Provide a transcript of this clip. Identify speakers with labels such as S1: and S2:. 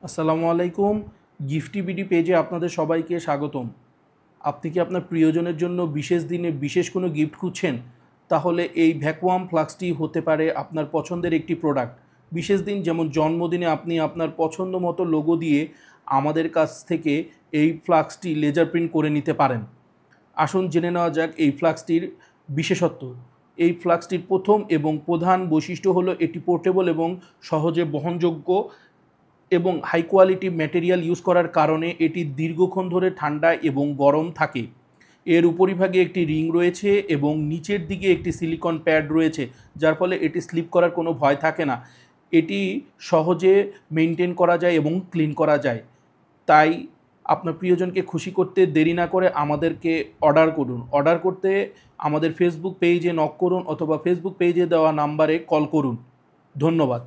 S1: আসসালামু আলাইকুম। গিফটি বিডি পেজে আপনাদের সবাইকে স্বাগতম। আপনি কি আপনার প্রিয়জনের জন্য বিশেষ দিনে বিশেষ কোনো গিফট খুঁজছেন? তাহলে এই ভ্যাকুয়াম ফ্লাস্কটি হতে পারে আপনার পছন্দের একটি প্রোডাক্ট। বিশেষ দিন যেমন জন্মদিনে আপনি আপনার পছন্দ মতো লোগো দিয়ে আমাদের কাছ থেকে এই ফ্লাস্কটি লেজার প্রিন্ট করে নিতে পারেন। আসুন জেনে নেওয়া যাক এই ফ্লাস্কটির বিশেষত্ব। এই ফ্লাস্কটির প্রথম এবং প্রধান বৈশিষ্ট্য হলো এটি পোর্টেবল এবং সহজে বহনযোগ্য এবং হাই কোয়ালিটি ম্যাটেরিয়াল ইউজ করার কারণে এটি দীর্ঘক্ষণ ধরে ঠান্ডা এবং গরম থাকে। এর উপরিভাগে একটি রিং রয়েছে এবং নিচের দিকে একটি সিলিকন প্যাড রয়েছে, যার ফলে এটি স্লিপ করার কোনো ভয় থাকে না। এটি সহজে মেনটেন করা যায় এবং ক্লিন করা যায়। তাই আপনার প্রিয়জনকে খুশি করতে দেরি না করে আমাদেরকে অর্ডার করুন। অর্ডার করতে আমাদের ফেসবুক পেজে নক করুন অথবা ফেসবুক পেজে দেওয়া নাম্বারে কল করুন। ধন্যবাদ।